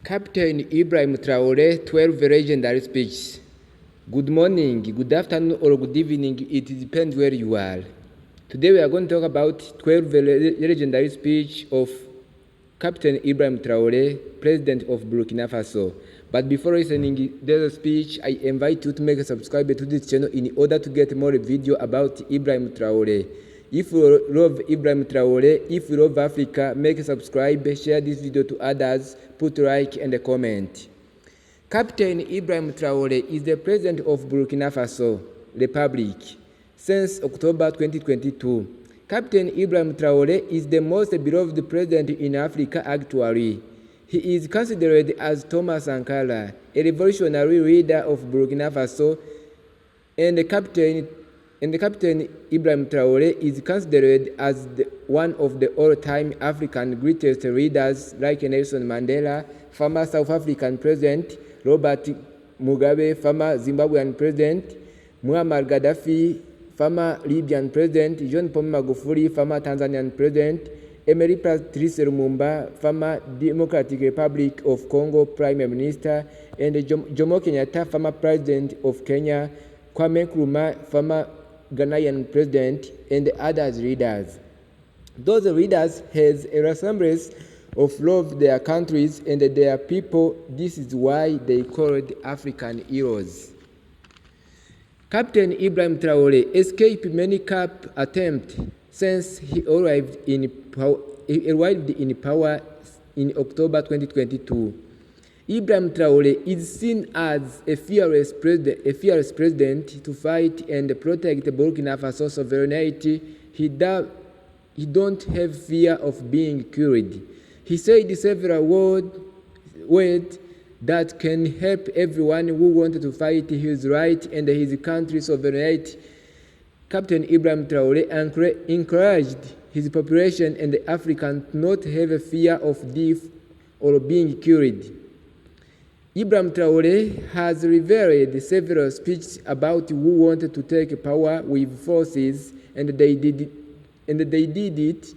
Captain Ibrahim Traoré, 12 legendary speeches. Good morning, good afternoon, or good evening, it depends where you are. Today we are going to talk about 12 legendary speech of Captain Ibrahim Traoré, President of Burkina Faso. But before listening to the speech, I invite you to make a subscribe to this channel in order to get more video about Ibrahim Traoré. If you love Ibrahim Traoré, if you love Africa, make a subscribe, share this video to others, put a like and a comment. Captain Ibrahim Traoré is the president of Burkina Faso Republic since October 2022. Captain Ibrahim Traoré is the most beloved president in Africa actually. He is considered as Thomas Sankara, a revolutionary leader of Burkina Faso, and the Captain Ibrahim Traoré is considered as one of the all-time African greatest leaders like Nelson Mandela, former South African President Robert Mugabe, former Zimbabwean President Muammar Gaddafi, former Libyan President John Pombe Magufuli, former Tanzanian President Emery Patrice Lumumba, former Democratic Republic of Congo Prime Minister, and Jomo Kenyatta, former President of Kenya, Kwame Nkrumah, former Ghanaian President, and other leaders. Those leaders has a resemblance of love their countries and their people. This is why they called African heroes. Captain Ibrahim Traoré escaped many coup attempts since he arrived in power in October 2022. Ibrahim Traoré is seen as a fearless president to fight and protect Burkina Faso sovereignty. He don't have fear of being killed. He said several words that can help everyone who wanted to fight his right and his country's sovereignty. Captain Ibrahim Traoré encouraged his population and the Africans not have a fear of death or being killed. Ibrahim Traoré has revealed several speeches about who wanted to take power with forces, and they did it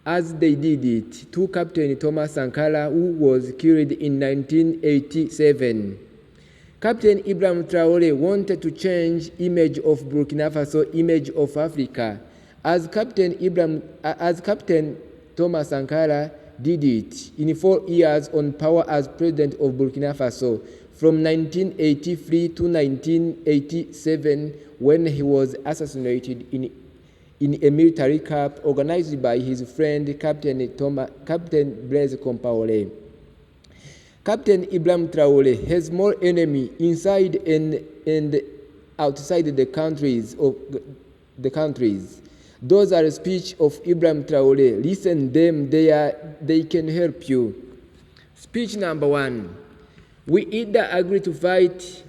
as they did it to Captain Thomas Sankara, who was killed in 1987. Captain Ibrahim Traoré wanted to change image of Burkina Faso, image of Africa, as Captain Thomas Sankara did it in 4 years on power as president of Burkina Faso from 1983 to 1987, when he was assassinated in a military coup organized by his friend Captain Blaise Compaoré. Captain Ibrahim Traoré has more enemy inside and outside the countries. Those are speech of Ibrahim Traoré. Listen them, they can help you. Speech number 1. We either agree to fight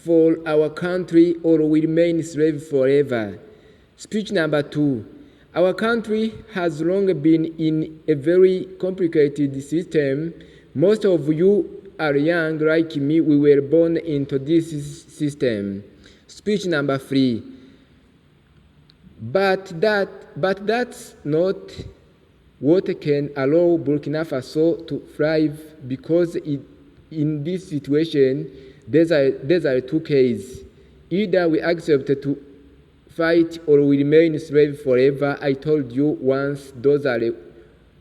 for our country or we remain slaves forever. Speech number 2. Our country has long been in a very complicated system. Most of you are young like me. We were born into this system. Speech number 3. But that's not what can allow Burkina Faso to thrive, because in this situation there are 2 cases. Either we accept to fight or we remain slaves forever. I told you once, those are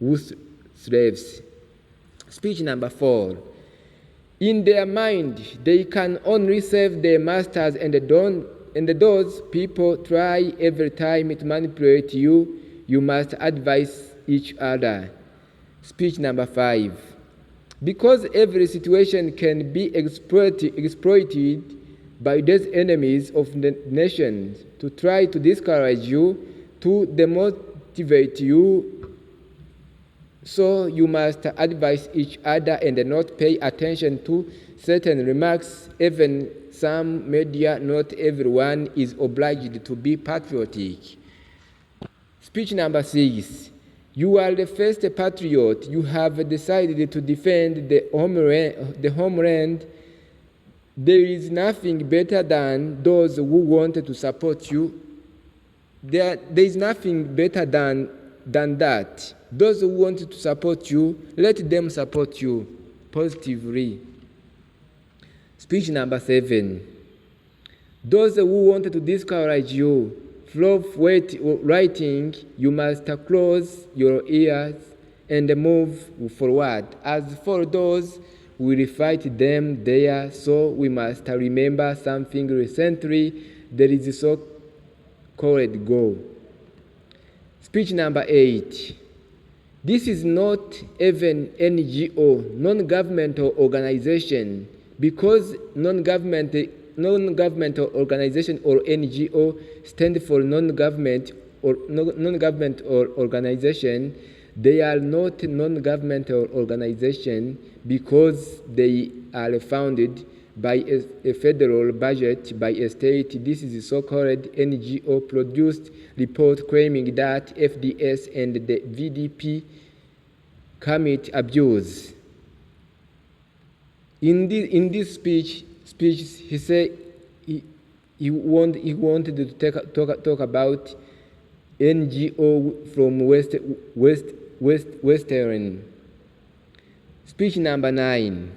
whose slaves. Speech number 4. In their mind, they can only serve their masters, and those people try every time to manipulate you. You must advise each other. Speech number 5. Because every situation can be exploited by these enemies of the nation to try to discourage you, to demotivate you, so you must advise each other and not pay attention to certain remarks. Even some media, not everyone is obliged to be patriotic. Speech number 6. You are the first patriot. You have decided to defend the homeland. There is nothing better than those who want to support you. There is nothing better than that. Those who want to support you, let them support you. positively. Speech number 7. Those who want to discourage you from writing, you must close your ears and move forward. As for those who will fight them there, so we must remember something recently. There is so-called goal. Speech number 8. This is not even NGO, non-governmental organization, because non-governmental organization or NGO stand for non-government or organization. They are not non-governmental organization because they are founded by a federal budget by a state. This is a so-called NGO produced report claiming that FDS and the VDP commit abuse. In this speech, he said he wanted to talk about NGO from Western. Speech number 9.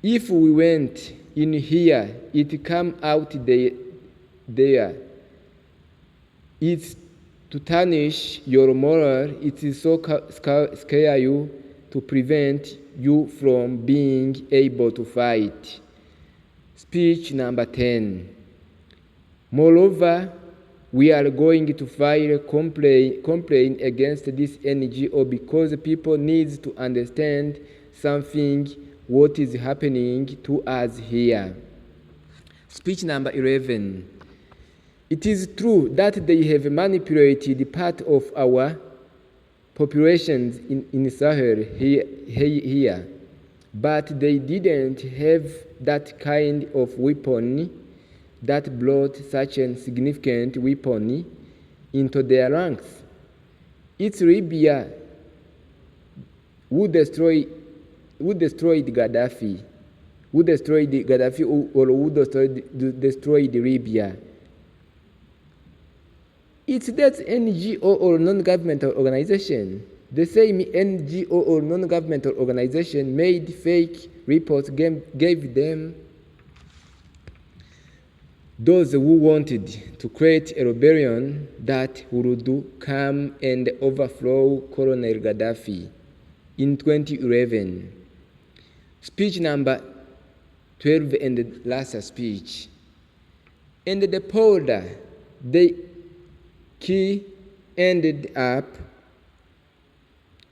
If we went in here, it come out there. It's to tarnish your moral. It is so scare you to prevent you from being able to fight. Speech number 10. Moreover, we are going to file a complaint against this NGO because people need to understand something what is happening to us here. Speech number 11. It is true that they have manipulated part of our populations in Sahel here, but they didn't have that kind of weapon that brought such a significant weapon into their ranks. It's Libya who destroyed Gaddafi, or who destroyed Libya. It's that NGO or non-governmental organization. The same NGO or non-governmental organization made fake reports, gave them those who wanted to create a rebellion that would come and overthrow Colonel Gaddafi in 2011. Speech number 12 and the last speech. And the powder, the key ended up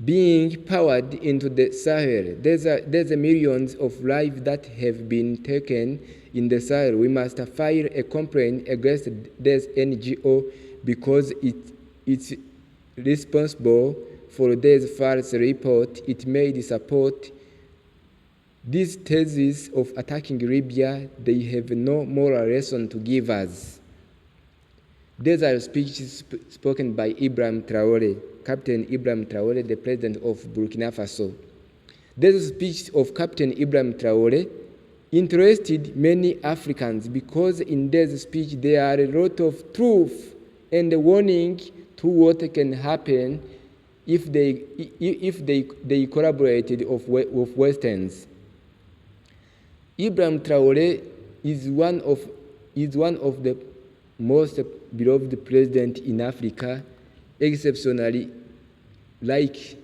being powered into the Sahel. There's millions of lives that have been taken in the Sahel. We must file a complaint against this NGO because it's responsible for this false report. It made support these theses of attacking Libya. They have no moral lesson to give us. These are speeches spoken by Ibrahim Traoré, Captain Ibrahim Traoré, the president of Burkina Faso. This speech of Captain Ibrahim Traoré interested many Africans because in this speech there are a lot of truth and a warning to what can happen if they collaborated with Westerns. Ibrahim Traoré is one of the most beloved president in Africa, exceptionally like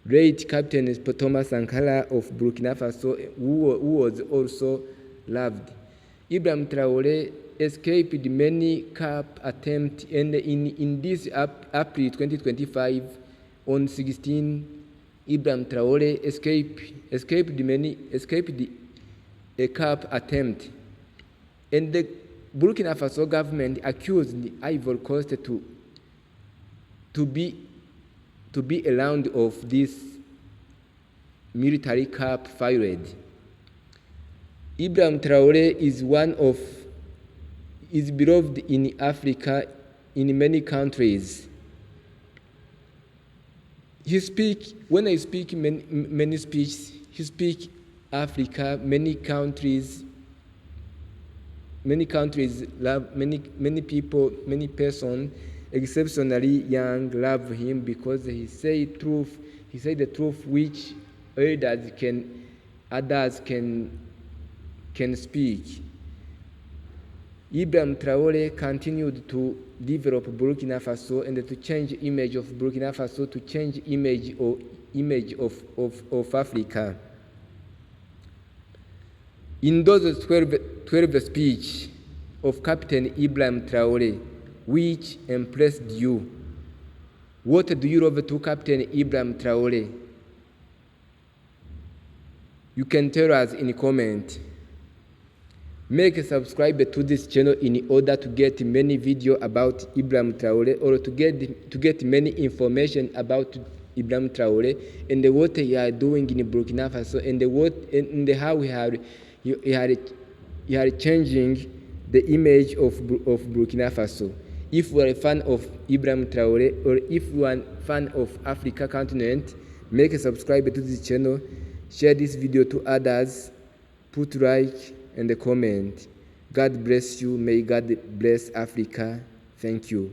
late Captain Thomas Sankara of Burkina Faso, who was also loved. Ibrahim Traoré escaped many Capt attempts, and in this April 2025, on 16, Ibrahim Traoré escaped a Capt attempt, and the Burkina Faso government accused the Ivory Coast to be around of this military Capt fired. Ibrahim Traoré is beloved in Africa in many countries. When I speak many speeches, he speak Africa, many countries love, many people, many persons, exceptionally young, love him because he say the truth which others can speak. Ibrahim Traoré continued to develop Burkina Faso and to change image of Burkina Faso to change image of Africa. In those 12 speech of Captain Ibrahim Traoré, which impressed you, what do you love to Captain Ibrahim Traoré? You can tell us in comment. Make a subscribe to this channel in order to get many videos about Ibrahim Traoré, or to get many information about Ibrahim Traoré and what he are doing in Burkina Faso and how he are changing the image of Burkina Faso. If you are a fan of Ibrahim Traoré, or if you are a fan of Africa continent, make a subscribe to this channel, share this video to others, put like and a comment. God bless you. May God bless Africa. Thank you.